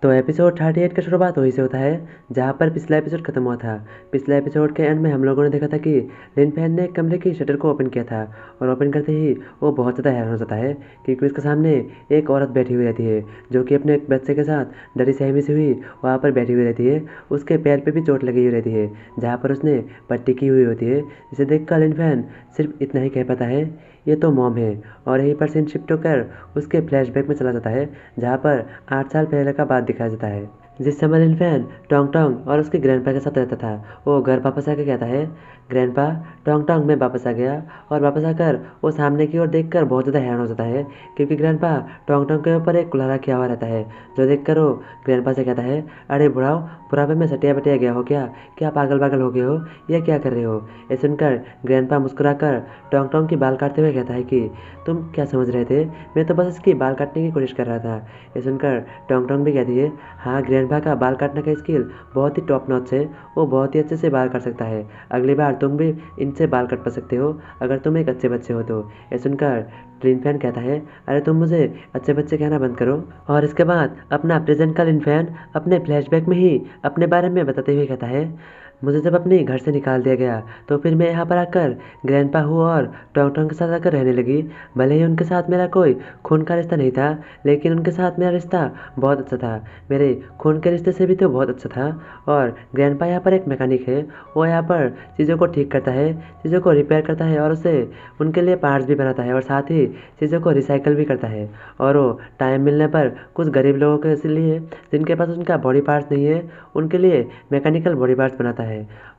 तो एपिसोड 38 का शुरुआत वहीं से होता है जहाँ पर पिछला एपिसोड खत्म हुआ था। पिछले एपिसोड के एंड में हम लोगों ने देखा था कि लिन फैन ने एक कमरे की शटर को ओपन किया था और ओपन करते ही वो बहुत ज़्यादा हैरान हो जाता है क्योंकि उसके सामने एक औरत बैठी हुई रहती है जो कि अपने एक बच्चे के साथ डरी सहमी सी हुई वहाँ पर बैठी हुई रहती है। उसके पैर पे भी चोट लगी हुई रहती है जहाँ पर उसने पट्टी की हुई होती है, जिसे देख कर लिन फैन सिर्फ इतना ही कह पाता है, ये तो मॉम है। और यहीं पर सीन शिफ्ट होकर उसके फ्लैशबैक में चला जाता है जहाँ पर 8 साल पहले का बात दिखाया जाता है, जिस समय लिन फैन टोंग टोंग और उसके ग्रैंडपा के साथ रहता था। वो घर वापस आके कहता है, ग्रैंडपा टोंग टोंग मैं वापस आ गया। और वापस आकर वो सामने की ओर देखकर बहुत ज़्यादा हैरान हो जाता है क्योंकि ग्रैंडपा टोंग टोंग के ऊपर एक कुल्हाड़ा किया हुआ रहता है, जो देखकर वो ग्रैंडपा से कहता है, अरे बुढ़ाओ, बुढ़ापे में सटिया बटिया गया हो क्या? क्या पागल पागल हो गए हो या क्या कर रहे हो? ये सुनकर ग्रैंडपा मुस्कुराकर टोंग टोंग की बाल काटते हुए कहता है कि तुम क्या समझ रहे थे, मैं तो बस इसकी बाल काटने की कोशिश कर रहा था। ये सुनकर टोंग टोंग भी कहती है, हाँ ग्रैंडपा का बाल काटने का स्किल बहुत ही टॉप नॉच है, वो बहुत ही अच्छे से बाल काट सकता है। अगली बार तुम भी इनसे बाल कटवा सकते हो अगर तुम एक अच्छे बच्चे हो तो। ये सुनकर लिन फैन कहता है, अरे तुम मुझे अच्छे बच्चे कहना बंद करो। और इसके बाद अपना प्रेजेंट का लिन फैन अपने फ्लैशबैक में ही अपने बारे में बताते हुए कहता है, मुझे जब अपने घर से निकाल दिया गया तो फिर मैं यहाँ पर आकर ग्रैंडपा हूँ और टोंग टोंग के साथ आकर रहने लगी। भले ही उनके साथ मेरा कोई खून का रिश्ता नहीं था, लेकिन उनके साथ मेरा रिश्ता बहुत अच्छा था। मेरे खून के रिश्ते से भी तो बहुत अच्छा था। और ग्रैंडपा यहाँ पर एक मैकेनिक है, वो यहाँ पर चीज़ों को ठीक करता है, चीज़ों को रिपेयर करता है और उसे उनके लिए पार्ट्स भी बनाता है और साथ ही चीज़ों को रिसाइकल भी करता है। और वो टाइम मिलने पर कुछ गरीब लोगों के लिए जिनके पास उनका बॉडी पार्ट्स नहीं है, उनके लिए मैकेनिकल बॉडी पार्ट्स बनाता है।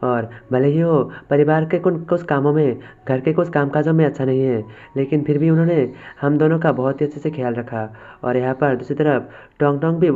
और भले ही वो परिवार के कुछ कामों में, घर के कुछ कामकाजों में अच्छा नहीं है, लेकिन फिर भी उन्होंने हम दोनों का बहुत ही अच्छे से ख्याल रखा। और यहाँ पर दूसरी तरफ टोंग टोंग भी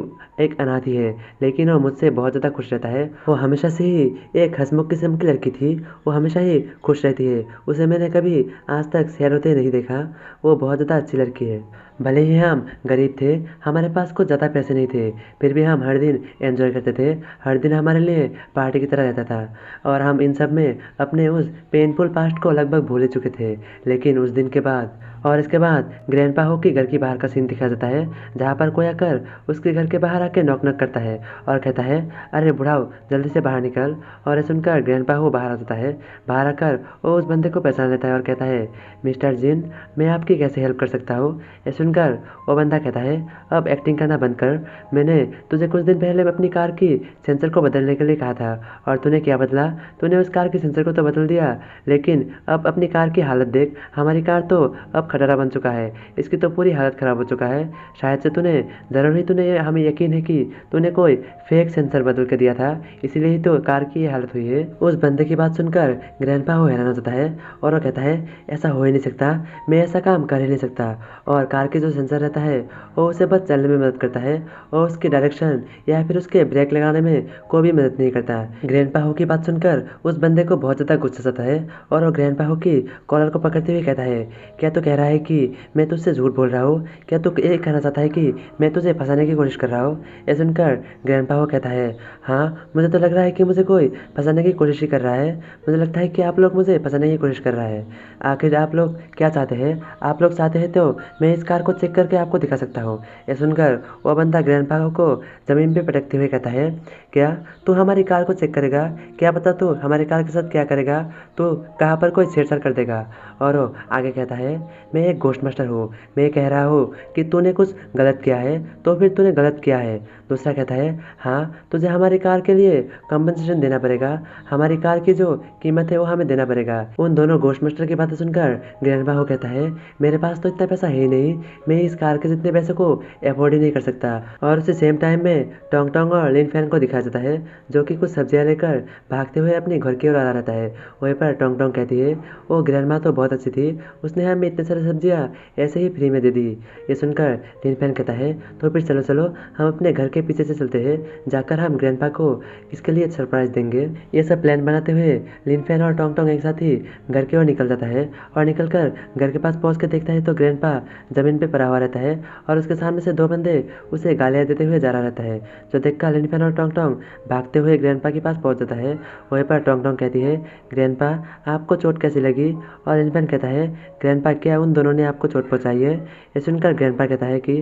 एक अनाथी है, लेकिन वो मुझसे बहुत ज़्यादा खुश रहता है। वो हमेशा से ही एक हंसमुख किस्म की लड़की थी, वो हमेशा ही खुश रहती है, उसे मैंने कभी आज तक सैर होते नहीं देखा। वो बहुत ज़्यादा अच्छी लड़की है। भले ही हम गरीब थे, हमारे पास कुछ ज़्यादा पैसे नहीं थे, फिर भी हम हर दिन एंजॉय करते थे। हर दिन हमारे लिए पार्टी की तरह रहता था और हम इन सब में अपने उस पेनफुल पास्ट को लगभग भूल चुके थे। लेकिन उस दिन के बाद और इसके बाद ग्रैंडपा हो के घर के बाहर का सीन दिखाया जाता है जहाँ पर कोई आकर उसके घर के बाहर आके नॉक नॉक करता है और कहता है, अरे बुढ़ाओ जल्दी से बाहर निकल। और ये सुनकर ग्रैंडपा हो बाहर आ जाता है। बाहर आकर वो उस बंदे को पहचान लेता है और कहता है, मिस्टर जिन, मैं आपकी कैसे हेल्प कर सकता हूँ? ये सुनकर वो बंदा कहता है, अब एक्टिंग करना बंद कर। मैंने तुझे कुछ दिन पहले अपनी कार की सेंसर को बदलने के लिए कहा था और तूने क्या बदला? तूने उस कार की सेंसर को तो बदल दिया, लेकिन अब अपनी कार की हालत देख। हमारी कार तो अब खटारा बन चुका है, इसकी तो पूरी हालत ख़राब हो चुका है। शायद से तूने हमें यकीन है कि तूने कोई फेक सेंसर बदल के दिया था, इसीलिए ही तो कार की ये हालत हुई है। उस बंदे की बात सुनकर ग्रैंडपा वो हैरान हो जाता है और वो कहता है, ऐसा हो ही नहीं सकता, मैं ऐसा काम कर ही नहीं सकता। और कार की जो सेंसर रहता है वो उसे बस चलने में मदद करता है और उसकी डायरेक्शन या फिर उसके ब्रेक लगाने में कोई भी मदद नहीं करता। ग्रैंडपा हो की बात सुनकर उस बंदे को बहुत ज़्यादा गुस्सा आता है और वो ग्रैंडपा हो की कॉलर को पकड़ते हुए कहता है, क्या तू कह रहा है कि मैं तुझसे झूठ बोल रहा हूँ? क्या तू ये कहना चाहता है कि मैं तुझे फंसाने की कोशिश कर रहा हूँ? ये सुनकर ग्रैंडपा हो कहता है, हाँ मुझे तो लग रहा है कि मुझे कोई फंसाने की कोशिश ही कर रहा है। मुझे लगता है कि आप लोग मुझे फंसाने की कोशिश कर रहा है। आखिर आप लोग क्या चाहते हैं? आप लोग चाहते हैं तो मैं इस कार को चेक करके आपको दिखा सकता हूँ। ये सुनकर वो बंदा ग्रैंडपा को ज़मीन पे पटकते हुए कहता है, क्या तू हमारी कार को चेक करेगा? क्या पता तू हमारी कार के साथ क्या करेगा? तू कहाँ पर कोई छेड़छाड़ कर देगा। और वो आगे कहता है, मैं एक घोस्ट मास्टर हूँ, मैं कह रहा हूँ कि तूने कुछ गलत किया है तो फिर तूने गलत किया है। दूसरा कहता है, हाँ तुझे हमारी कार के लिए कंपनसेशन देना पड़ेगा, हमारी कार की जो कीमत है वो हमें देना पड़ेगा। उन दोनों घोस्ट मास्टर की बातें सुनकर ग्रैंडपा हो कहता है, मेरे पास तो इतना पैसा है ही नहीं, मैं इस कार के जितने पैसे को अफोर्ड ही नहीं कर सकता। और उसी सेम टाइम में टोंग टोंग और लिन फैन को दिखाया जाता है जो कि कुछ सब्जियां लेकर भागते हुए अपने घर की ओर आ रहा रहता है। वहीं पर टोंग टोंग कहती है, वो ग्रैंडमा तो बहुत अच्छी थी, उसने हमें इतने सारी सब्जियां ऐसे ही फ्री में दे दी। ये सुनकर लिन फैन कहता है, तो फिर चलो चलो हम अपने घर के पीछे से चलते हैं, जाकर हम ग्रैंडपा को इसके लिए सरप्राइज देंगे। ये सब प्लान बनाते हुए लिन फैन और टोंग टोंग एक साथ ही घर की ओर निकल जाता है और निकलकर घर के पास पहुंच के देखता है तो ग्रैंडपा जमीन पे पड़ा हुआ रहता है और उसके सामने से दो बंदे उसे गालियां देते हुए जा रहा रहता है, जो देखकर लिन फैन और टोंग टोंग भागते हुए ग्रैंडपा के पास पहुंच जाता है। वहीं पर टोंग टोंग कहती है, ग्रैंडपा आपको चोट कैसी लगी? और लिन फैन कहता है, ग्रैंडपा क्या उन दोनों ने आपको चोट पहुंचाई है? ये सुनकर ग्रैंडपा कहता है कि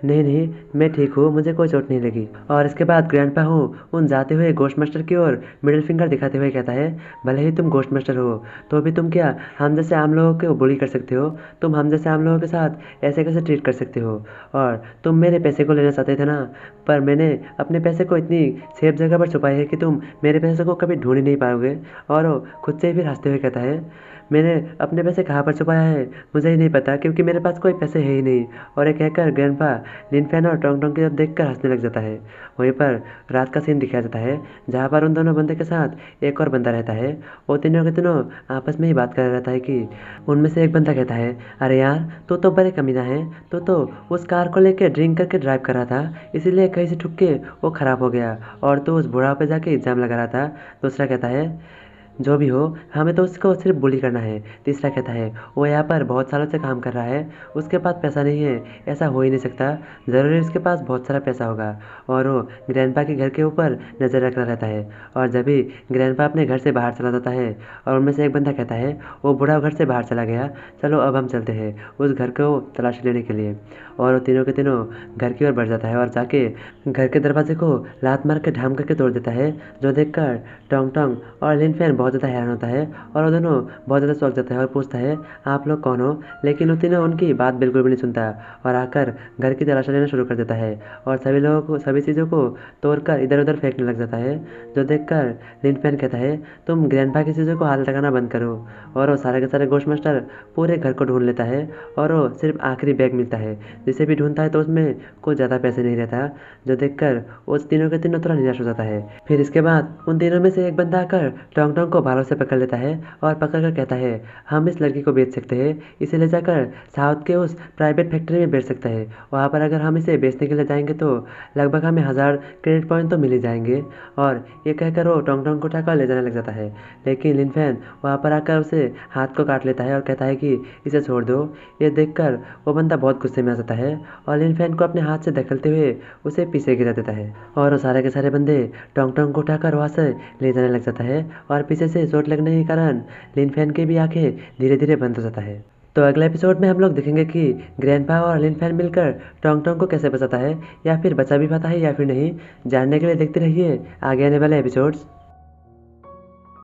नहीं नहीं, मैं ठीक हूँ, मुझे कोई चोट नहीं लगी। और इसके बाद ग्रैंडपा उन जाते हुए घोस्ट मास्टर की ओर मिडिल फिंगर दिखाते हुए कहता है, भले ही तुम घोस्ट मास्टर हो तो भी तुम क्या हम जैसे आम लोगों को बुली कर सकते हो? तुम हम जैसे आम लोगों के साथ ऐसे कैसे ट्रीट कर सकते हो? और तुम मेरे पैसे को लेना चाहते थे ना, पर मैंने अपने पैसे को इतनी सेफ जगह पर छुपाई है कि तुम मेरे पैसे को कभी ढूंढ ही नहीं पाओगे। और वो खुद से ही फिर हंसते हुए कहता है, मैंने अपने पैसे कहाँ पर छुपाया है मुझे ही नहीं पता, क्योंकि मेरे पास कोई पैसे है ही नहीं। और ये कहकर ग्रैंडपा लिनफेन और टोंग टोंग की तरफ देखकर हंसने लग जाता है। वहीं पर रात का सीन दिखाया जाता है, जहाँ पर उन दोनों बंदे के साथ एक और बंदा रहता है। वो तीनों के तीनों आपस में ही बात कर रहा रहता है कि उनमें से एक बंदा कहता है, अरे यार तू तो बड़े कमीना है, तो उस कार को लेकर ड्रिंक करके ड्राइव कर रहा था, इसीलिए कहीं से ठुक के वो ख़राब हो गया और तो उस बुढ़ाव पे जाके एग्ज़ाम लगा रहा था। दूसरा कहता है, जो भी हो हमें तो उसको सिर्फ बुली करना है। तीसरा कहता है, वो यहाँ पर बहुत सालों से काम कर रहा है, उसके पास पैसा नहीं है, ऐसा हो ही नहीं सकता, ज़रूर उसके पास बहुत सारा पैसा होगा। और वो ग्रैंडपा के घर के ऊपर नज़र रखना रहता है। और जब भी ग्रैंडपा अपने घर से बाहर चला जाता है और उनमें से एक बंदा कहता है, वो बूढ़ा घर से बाहर चला गया, चलो अब हम चलते हैं उस घर को तलाशी लेने के लिए। और वो तीनों के तीनों घर की ओर बढ़ जाता है और जाके घर के दरवाजे को लात मार के ढाम करके तोड़ देता है, जो देखकर टोंग टोंग और लिनफेन बहुत ज़्यादा हैरान होता है। और वो दोनों बहुत ज़्यादा चौंक जाता है और पूछता है, आप लोग कौन हो? लेकिन वो तीनों उनकी बात बिल्कुल भी नहीं सुनता और आकर घर की तलाशी लेना शुरू कर देता है और सभी लोगों को सभी चीज़ों को तोड़कर इधर उधर फेंकने लग जाता है। जो देखकर लिनफेन कहता है, तुम ग्रैंडपा की चीज़ों को हाथ लगाना बंद करो। और वो सारे के सारे घोस्ट मास्टर पूरे घर को ढूंढ लेता है और वो सिर्फ आखिरी बैग मिलता है, जिसे भी ढूंढता है तो उसमें कुछ ज़्यादा पैसे नहीं रहता। जो देखकर उस तीनों के तीनों थोड़ा निराश हो जाता है। फिर इसके बाद उन तीनों में से एक बंदा आकर टोंग टोंग को बालों से पकड़ लेता है और पकड़ कर कहता है, हम इस लड़की को बेच सकते हैं, इसे ले जाकर साउथ के उस प्राइवेट फैक्ट्री में बेच सकते हैं। वहाँ पर अगर हम इसे बेचने के लिए जाएंगे तो लगभग हमें 1000 क्रेडिट पॉइंट तो मिल ही जाएंगे। और ये कहकर वो टोंग टोंग को उठाकर ले जाने लग जाता है, लेकिन लिनफेन वहाँ पर आकर उसे हाथ को काट लेता है और कहता है कि इसे छोड़ दो। ये देखकर वो बंदा बहुत गुस्से में आ जाता है और लिनफेन को अपने हाथ से धकेलते हुए उसे पीछे गिरा देता है। और वो सारे के सारे बंदे टोंग टोंग को उठाकर वहाँ से ले जाने लग जाता है और पीछे से चोट लगने के कारण लिनफेन की भी आंखें धीरे धीरे बंद हो जाता है। तो अगले एपिसोड में हम लोग देखेंगे कि ग्रैंडपा और लिनफेन मिलकर टोंग टोंग को कैसे बचाता है, या फिर बचा भी पाता है या फिर नहीं। जानने के लिए देखते रहिए आगे आने वाले एपिसोड्स।